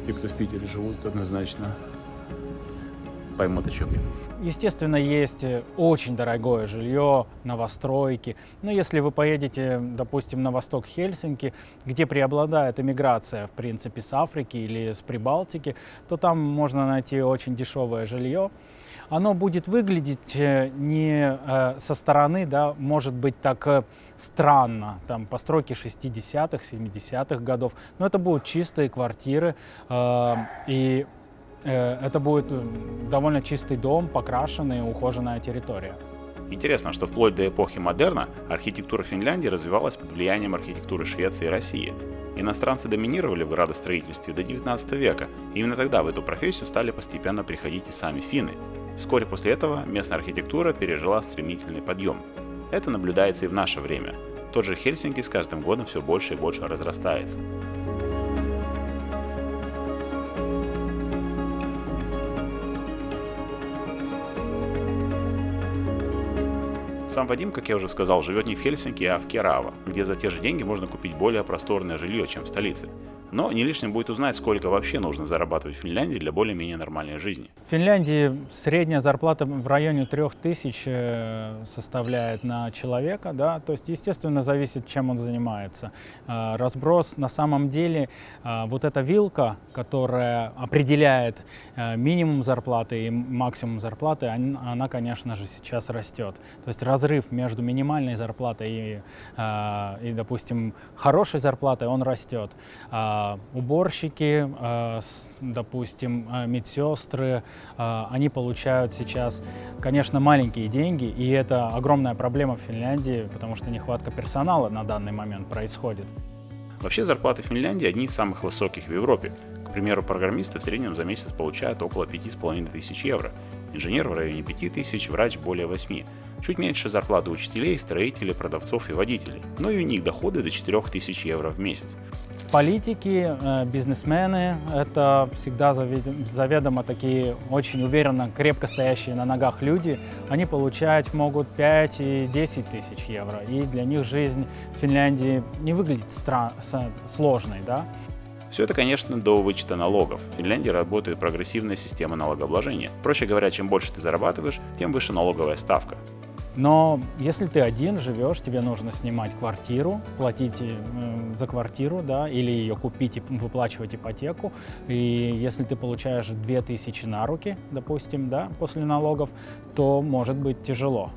Те, кто в Питере живут, однозначно поймут, о чем я. Естественно, есть очень дорогое жилье, новостройки. Но если вы поедете, допустим, на восток Хельсинки, где преобладает эмиграция, в принципе, с Африки или с Прибалтики, то там можно найти очень дешевое жилье. Оно будет выглядеть не со стороны, да, может быть так странно, там постройки 60-х, 70-х годов, но это будут чистые квартиры, и это будет довольно чистый дом, покрашенная, ухоженная территория. Интересно, что вплоть до эпохи модерна архитектура Финляндии развивалась под влиянием архитектуры Швеции и России. Иностранцы доминировали в градостроительстве до 19 века, и именно тогда в эту профессию стали постепенно приходить и сами финны. Вскоре после этого местная архитектура пережила стремительный подъем. Это наблюдается и в наше время. Тот же Хельсинки с каждым годом все больше и больше разрастается. Сам Вадим, как я уже сказал, живет не в Хельсинки, а в Керава, где за те же деньги можно купить более просторное жилье, чем в столице. Но не лишним будет узнать, сколько вообще нужно зарабатывать в Финляндии для более-менее нормальной жизни. В Финляндии средняя зарплата в районе 3000 составляет на человека, да, то есть, естественно, зависит, чем он занимается. Разброс на самом деле, вот эта вилка, которая определяет минимум зарплаты и максимум зарплаты, она, конечно же, сейчас растет. То есть разрыв между минимальной зарплатой и, допустим, хорошей зарплатой, он растет. Уборщики, допустим, медсестры, они получают сейчас, конечно, маленькие деньги, и это огромная проблема в Финляндии, потому что нехватка персонала на данный момент происходит. Вообще зарплаты в Финляндии одни из самых высоких в Европе. К примеру, программисты в среднем за месяц получают около 5500 евро, инженер в районе 5000, врач более 8. Чуть меньше зарплаты учителей, строителей, продавцов и водителей, но и у них доходы до 4000 евро в месяц. Политики, бизнесмены – это всегда заведомо такие очень уверенно, крепко стоящие на ногах люди. Они получать могут 5 и 10 тысяч евро, и для них жизнь в Финляндии не выглядит сложной, да? Все это, конечно, до вычета налогов. В Финляндии работает прогрессивная система налогообложения. Проще говоря, чем больше ты зарабатываешь, тем выше налоговая ставка. Но если ты один живешь, тебе нужно снимать квартиру, платить за квартиру, да, или ее купить и выплачивать ипотеку. И если ты получаешь 2000 на руки, допустим, да, после налогов, то может быть тяжело.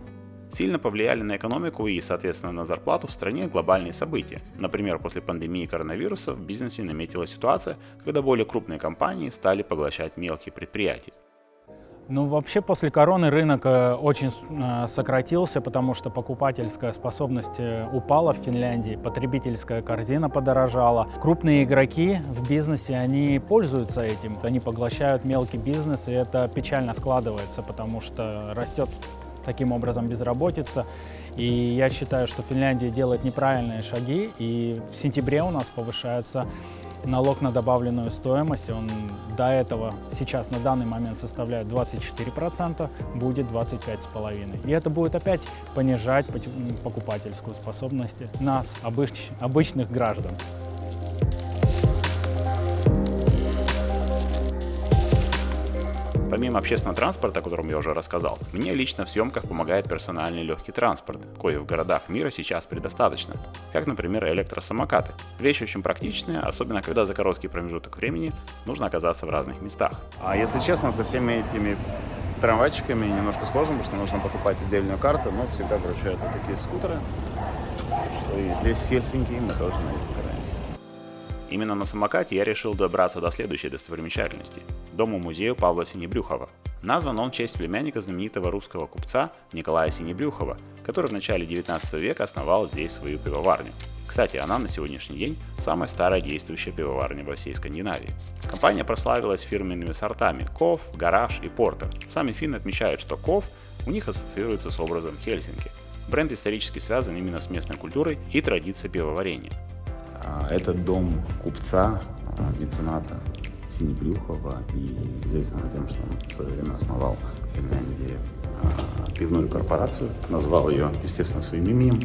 Сильно повлияли на экономику и, соответственно, на зарплату в стране глобальные события. Например, после пандемии коронавируса в бизнесе наметилась ситуация, когда более крупные компании стали поглощать мелкие предприятия. Ну, вообще, после короны рынок очень сократился, потому что покупательская способность упала в Финляндии, потребительская корзина подорожала. Крупные игроки в бизнесе, они пользуются этим, они поглощают мелкий бизнес, и это печально складывается, потому что растет таким образом безработица. И я считаю, что Финляндия делает неправильные шаги, и в сентябре у нас повышается налог на добавленную стоимость. Он до этого сейчас на данный момент составляет 24%, будет 25,5%. И это будет опять понижать покупательскую способность нас, обычных граждан. Помимо общественного транспорта, о котором я уже рассказал, мне лично в съемках помогает персональный легкий транспорт, коих в городах мира сейчас предостаточно, как, например, электросамокаты. Вещь очень практичная, особенно когда за короткий промежуток времени нужно оказаться в разных местах. А если честно, со всеми этими трамвайчиками немножко сложно, потому что нужно покупать отдельную карту, но всегда вручают вот такие скутеры. И здесь в Хельсинки мы тоже на них катаемся. Именно на самокате я решил добраться до следующей достопримечательности – дому-музею Павла Синебрюхова. Назван он в честь племянника знаменитого русского купца Николая Синебрюхова, который в начале 19 века основал здесь свою пивоварню. Кстати, она на сегодняшний день самая старая действующая пивоварня во всей Скандинавии. Компания прославилась фирменными сортами Ков, Гараж и Портер. Сами финны отмечают, что Ков у них ассоциируется с образом Хельсинки. Бренд исторически связан именно с местной культурой и традицией пивоварения. Это дом купца, мецената Синебрюхова, и известен тем, что он в свое время основал в Финляндии пивную корпорацию, назвал ее, естественно, своим именем.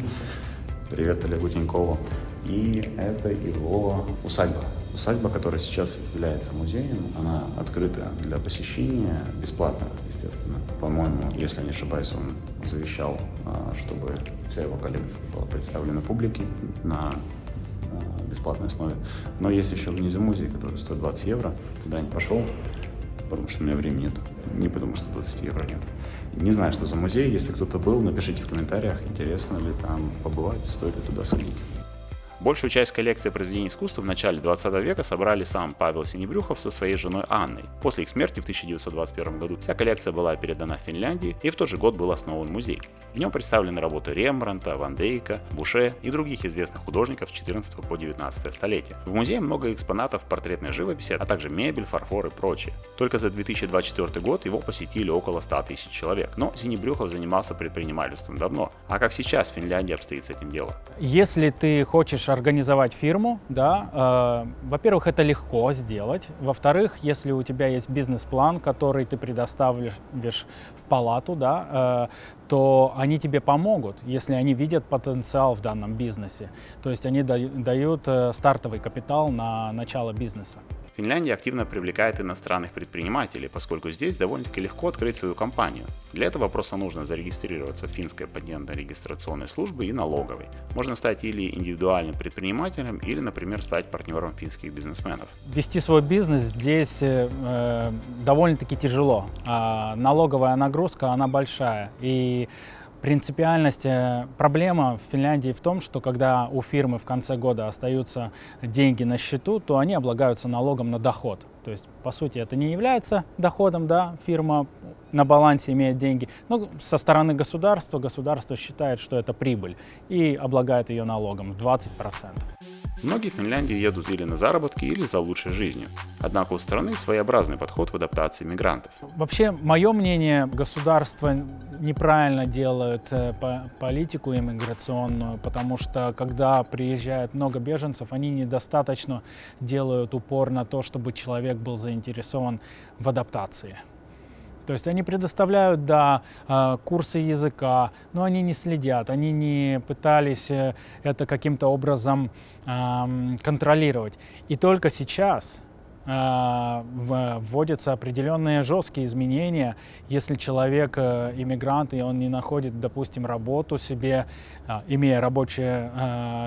Привет Олегу Тинькову. И это его усадьба. Усадьба, которая сейчас является музеем, она открыта для посещения, бесплатно, естественно. По-моему, если не ошибаюсь, он завещал, чтобы вся его коллекция была представлена публике на бесплатной основе. Но есть еще внизу музей, который стоит 20 евро. Туда не пошел, потому что у меня времени нет. Не потому что 20 евро нет. Не знаю, что за музей. Если кто-то был, напишите в комментариях, интересно ли там побывать, стоит ли туда сходить. Большую часть коллекции произведений искусства в начале 20 века собрали сам Павел Синебрюхов со своей женой Анной. После их смерти в 1921 году вся коллекция была передана Финляндии, и в тот же год был основан музей. В нем представлены работы Рембрандта, Ван Дейка, Буше и других известных художников с 14 по 19 столетия. В музее много экспонатов портретной живописи, а также мебель, фарфор и прочее. Только за 2024 год его посетили около 100 тысяч человек. Но Синебрюхов занимался предпринимательством давно. А как сейчас в Финляндии обстоит с этим делом? Если ты хочешь организовать фирму, да, во-первых, это легко сделать. Во-вторых, если у тебя есть бизнес-план, который ты предоставишь в палату, да, то они тебе помогут, если они видят потенциал в данном бизнесе. То есть они дают стартовый капитал на начало бизнеса. Финляндия активно привлекает иностранных предпринимателей, поскольку здесь довольно-таки легко открыть свою компанию. Для этого просто нужно зарегистрироваться в финской патентно-регистрационной службе и налоговой. Можно стать или индивидуальным предпринимателем, или, например, стать партнером финских бизнесменов. Вести свой бизнес здесь довольно-таки тяжело. Налоговая нагрузка, она большая. И принципиальность, проблема в Финляндии в том, что когда у фирмы в конце года остаются деньги на счету, то они облагаются налогом на доход. То есть, по сути, это не является доходом, да, фирма на балансе имеет деньги, но со стороны государства, государство считает, что это прибыль и облагает ее налогом в 20%. Многие в Финляндию едут или на заработки, или за лучшей жизнью. Однако у страны своеобразный подход в адаптации мигрантов. Вообще, мое мнение, государство неправильно делает политику иммиграционную, потому что когда приезжает много беженцев, они недостаточно делают упор на то, чтобы человек был заинтересован в адаптации. То есть они предоставляют, да, курсы языка, но они не следят, они не пытались это каким-то образом контролировать. И только сейчас вводятся определенные жесткие изменения, если человек иммигрант, и он не находит, допустим, работу себе, имея рабочее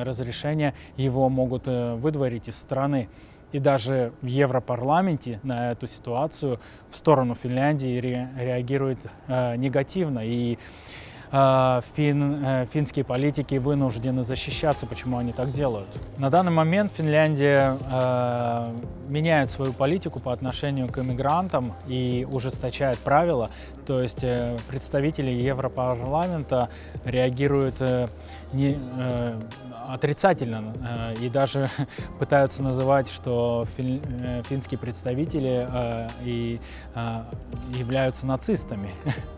разрешение, его могут выдворить из страны. И даже в Европарламенте на эту ситуацию в сторону Финляндии реагирует негативно. И финские политики вынуждены защищаться, почему они так делают. На данный момент Финляндия меняет свою политику по отношению к иммигрантам и ужесточает правила. То есть представители Европарламента реагируют отрицательно и даже пытаются называть, что финские представители являются нацистами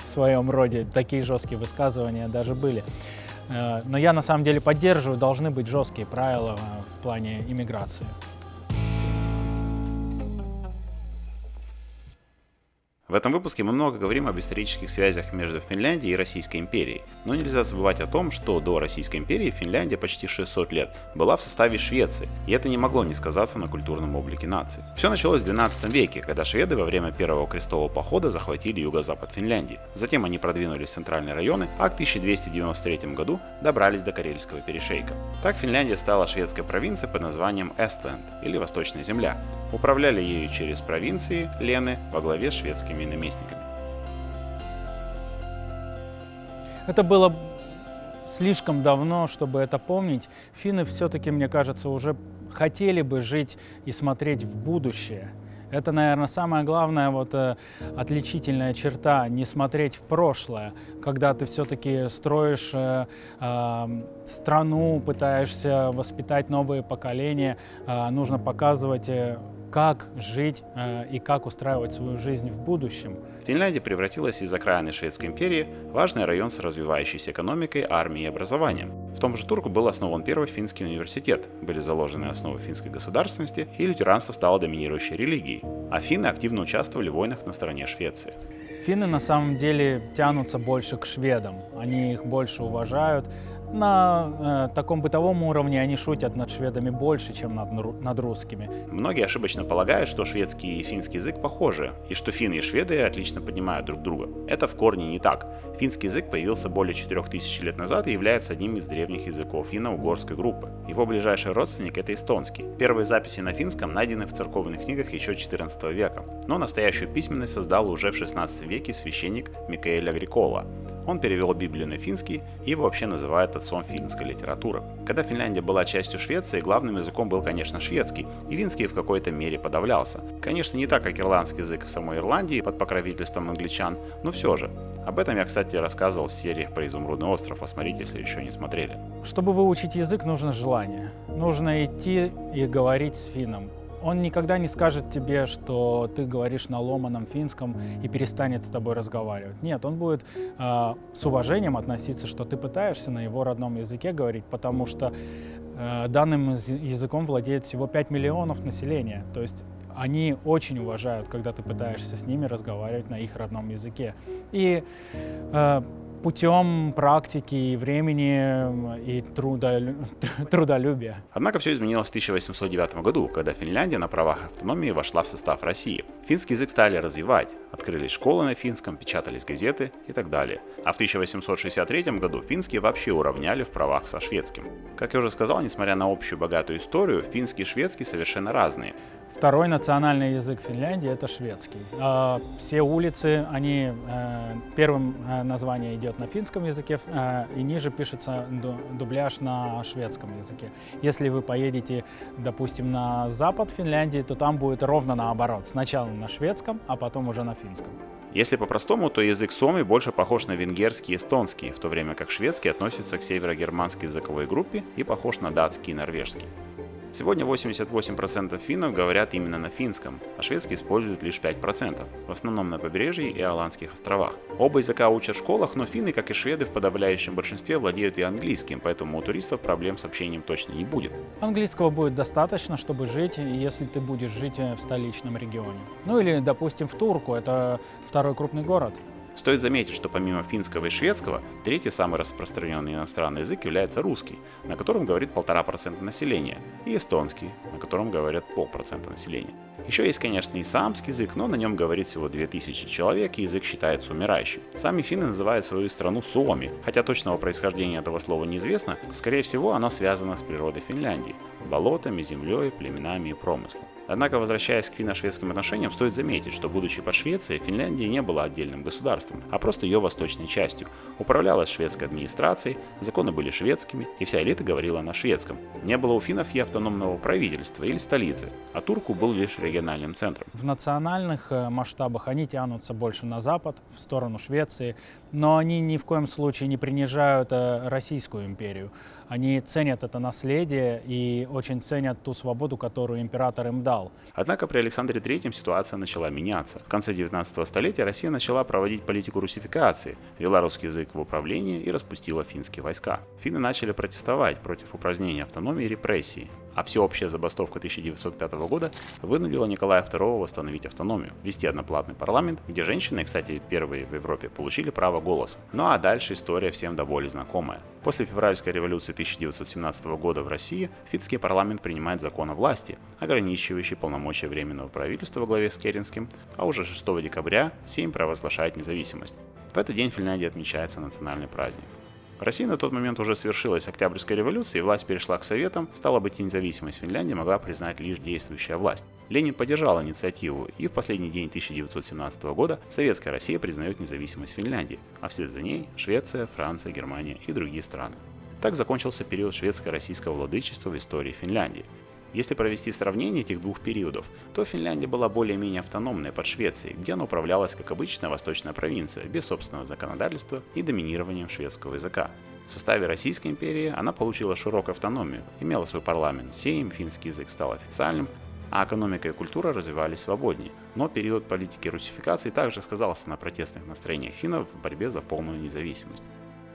в своем роде. Такие жесткие высказывания даже были. Но я на самом деле поддерживаю, должны быть жесткие правила в плане иммиграции. В этом выпуске мы много говорим об исторических связях между Финляндией и Российской империей, но нельзя забывать о том, что до Российской империи Финляндия почти 600 лет была в составе Швеции, и это не могло не сказаться на культурном облике нации. Все началось в XII веке, когда шведы во время Первого крестового похода захватили юго-запад Финляндии. Затем они продвинулись в центральные районы, а к 1293 году добрались до Карельского перешейка. Так Финляндия стала шведской провинцией под названием Эстленд, или Восточная земля. Управляли ею через провинции Лены во главе с шведскими наместниками. Это было слишком давно, чтобы это помнить. Финны все-таки, мне кажется, уже хотели бы жить и смотреть в будущее. Это, наверное, самая главная отличительная черта — не смотреть в прошлое, когда ты все-таки строишь страну, пытаешься воспитать новые поколения, нужно показывать, как жить и как устраивать свою жизнь в будущем. Финляндия превратилась из окраины Шведской империи в важный район с развивающейся экономикой, армией и образованием. В том же Турку был основан первый финский университет, были заложены основы финской государственности, и лютеранство стало доминирующей религией, а финны активно участвовали в войнах на стороне Швеции. Финны на самом деле тянутся больше к шведам, они их больше уважают. На таком бытовом уровне они шутят над шведами больше, чем над русскими. Многие ошибочно полагают, что шведский и финский язык похожи, и что финны и шведы отлично понимают друг друга. Это в корне не так. Финский язык появился более 4000 лет назад и является одним из древних языков финно-угорской группы. Его ближайший родственник — это эстонский. Первые записи на финском найдены в церковных книгах еще XIV века, но настоящую письменность создал уже в XVI веке священник Микаэль Агрикола. Он перевел Библию на финский и его вообще называют отцом финской литературы. Когда Финляндия была частью Швеции, главным языком был, конечно, шведский, и финский в какой-то мере подавлялся. Конечно, не так, как ирландский язык в самой Ирландии под покровительством англичан, но все же. Об этом я, кстати, рассказывал в сериях про Изумрудный остров, посмотрите, если еще не смотрели. Чтобы выучить язык, нужно желание. Нужно идти и говорить с финном. Он никогда не скажет тебе, что ты говоришь на ломаном финском и перестанет с тобой разговаривать. Нет, он будет с уважением относиться, что ты пытаешься на его родном языке говорить, потому что данным языком владеет всего 5 миллионов населения. То есть они очень уважают, когда ты пытаешься с ними разговаривать на их родном языке. И путем практики и времени и трудолюбия. Однако все изменилось в 1809 году, когда Финляндия на правах автономии вошла в состав России. Финский язык стали развивать, открылись школы на финском, печатались газеты и так далее. А в 1863 году финский вообще уравняли в правах со шведским. Как я уже сказал, несмотря на общую богатую историю, финский и шведский совершенно разные. Второй национальный язык Финляндии — это шведский. Все улицы, первым название идет на финском языке, и ниже пишется дубляж на шведском языке. Если вы поедете, допустим, на запад Финляндии, то там будет ровно наоборот. Сначала на шведском, а потом уже на финском. Если по-простому, то язык суоми больше похож на венгерский и эстонский, в то время как шведский относится к северогерманской языковой группе и похож на датский и норвежский. Сегодня 88% финнов говорят именно на финском, а шведский используют лишь 5%, в основном на побережье и Аландских островах. Оба языка учат в школах, но финны, как и шведы, в подавляющем большинстве владеют и английским, поэтому у туристов проблем с общением точно не будет. Английского будет достаточно, чтобы жить, если ты будешь жить в столичном регионе. Ну или, допустим, в Турку, это второй крупный город. Стоит заметить, что помимо финского и шведского, третий самый распространенный иностранный язык является русский, на котором говорит 1,5% населения, и эстонский, на котором говорят 0,5% населения. Еще есть, конечно, и саамский язык, но на нем говорит всего 2000 человек, и язык считается умирающим. Сами финны называют свою страну Суоми, хотя точного происхождения этого слова неизвестно, скорее всего оно связано с природой Финляндии – болотами, землей, племенами и промыслом. Однако, возвращаясь к финно-шведским отношениям, стоит заметить, что, будучи под Швецией, Финляндия не была отдельным государством, а просто ее восточной частью. Управлялась шведской администрацией, законы были шведскими, и вся элита говорила на шведском. Не было у финнов и автономного правительства или столицы, а Турку был лишь региональным центром. В национальных масштабах они тянутся больше на запад, в сторону Швеции, но они ни в коем случае не принижают Российскую империю. Они ценят это наследие и очень ценят ту свободу, которую император им дал. Однако при Александре III ситуация начала меняться. В конце 19 столетия Россия начала проводить политику руссификации, ввела русский язык в управление и распустила финские войска. Финны начали протестовать против упразднения автономии и репрессий. А всеобщая забастовка 1905 года вынудила Николая II восстановить автономию, ввести одноплатный парламент, где женщины, кстати, первые в Европе, получили право голоса. Ну а дальше история всем до боли знакомая. После февральской революции 1917 года в России финский парламент принимает закон о власти, ограничивающий полномочия Временного правительства во главе с Керенским, а уже 6 декабря Сейм провозглашает независимость. В этот день в Финляндии отмечается национальный праздник. В России на тот момент уже свершилась Октябрьская революция, и власть перешла к Советам, стало быть, независимость Финляндии могла признать лишь действующая власть. Ленин поддержал инициативу, и в последний день 1917 года Советская Россия признает независимость Финляндии, а вслед за ней Швеция, Франция, Германия и другие страны. Так закончился период шведско-российского владычества в истории Финляндии. Если провести сравнение этих двух периодов, то Финляндия была более-менее автономной под Швецией, где она управлялась как обычная восточная провинция, без собственного законодательства и доминированием шведского языка. В составе Российской империи она получила широкую автономию, имела свой парламент, сейм, финский язык стал официальным, а экономика и культура развивались свободнее. Но период политики русификации также сказался на протестных настроениях финнов в борьбе за полную независимость.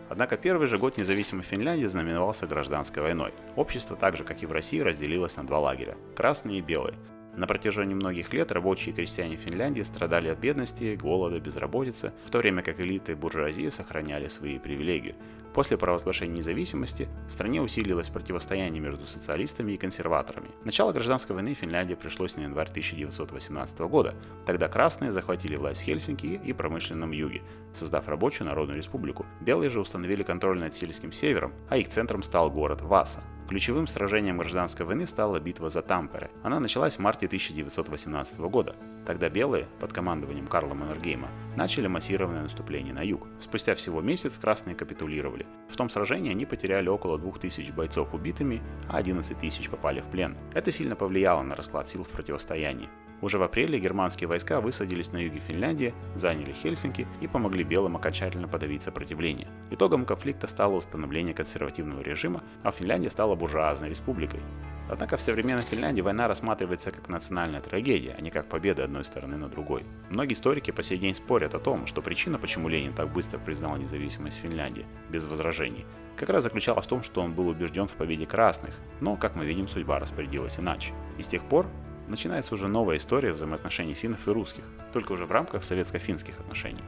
Однако первый же год независимой Финляндии знаменовался гражданской войной. Общество, так же как и в России, разделилось на два лагеря – красные и белые. На протяжении многих лет рабочие и крестьяне Финляндии страдали от бедности, голода, безработицы, в то время как элиты и буржуазия сохраняли свои привилегии. После провозглашения независимости в стране усилилось противостояние между социалистами и консерваторами. Начало гражданской войны Финляндии пришлось на январь 1918 года. Тогда красные захватили власть в Хельсинки и промышленном юге, создав рабочую народную республику. Белые же установили контроль над сельским севером, а их центром стал город Васа. Ключевым сражением гражданской войны стала битва за Тампере. Она началась в марте 1918 года. Тогда белые, под командованием Карла Маннергейма, начали массированное наступление на юг. Спустя всего месяц красные капитулировали. В том сражении они потеряли около 2000 бойцов убитыми, а 11 тысяч попали в плен. Это сильно повлияло на расклад сил в противостоянии. Уже в апреле германские войска высадились на юге Финляндии, заняли Хельсинки и помогли белым окончательно подавить сопротивление. Итогом конфликта стало установление консервативного режима, а Финляндия стала буржуазной республикой. Однако в современной Финляндии война рассматривается как национальная трагедия, а не как победа одной стороны над другой. Многие историки по сей день спорят о том, что причина, почему Ленин так быстро признал независимость Финляндии, без возражений, как раз заключалась в том, что он был убежден в победе красных, но, как мы видим, судьба распорядилась иначе. И с тех пор начинается уже новая история взаимоотношений финнов и русских, только уже в рамках советско-финских отношений.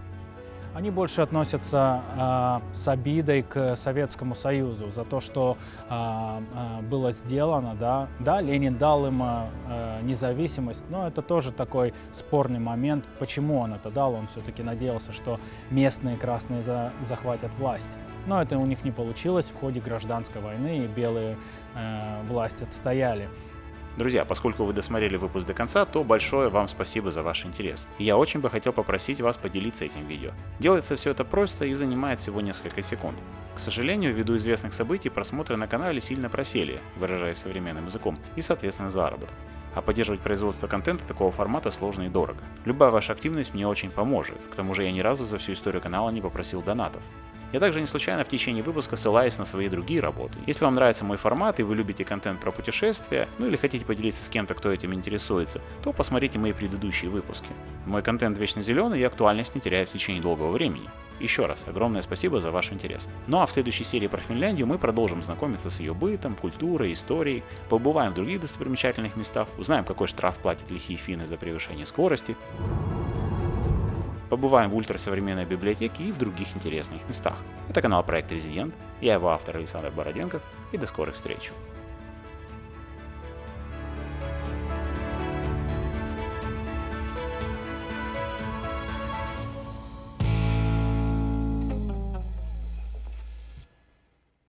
Они больше относятся с обидой к Советскому Союзу за то, что было сделано. Да, Ленин дал им независимость, но это тоже такой спорный момент. Почему он это дал? Он все-таки надеялся, что местные красные захватят власть. Но это у них не получилось в ходе гражданской войны, и белые власть отстояли. Друзья, поскольку вы досмотрели выпуск до конца, то большое вам спасибо за ваш интерес. И я очень бы хотел попросить вас поделиться этим видео. Делается все это просто и занимает всего несколько секунд. К сожалению, ввиду известных событий просмотры на канале сильно просели, выражаясь современным языком, и соответственно заработок. А поддерживать производство контента такого формата сложно и дорого. Любая ваша активность мне очень поможет, к тому же я ни разу за всю историю канала не попросил донатов. Я также не случайно в течение выпуска ссылаюсь на свои другие работы. Если вам нравится мой формат и вы любите контент про путешествия, ну или хотите поделиться с кем-то, кто этим интересуется, то посмотрите мои предыдущие выпуски. Мой контент вечно зеленый и актуальность не теряет в течение долгого времени. Еще раз, огромное спасибо за ваш интерес. Ну а в следующей серии про Финляндию мы продолжим знакомиться с ее бытом, культурой, историей, побываем в других достопримечательных местах, узнаем, какой штраф платят лихие финны за превышение скорости, побываем в ультрасовременной библиотеке и в других интересных местах. Это канал Проект Резидент, я его автор Александр Бороденков, и до скорых встреч.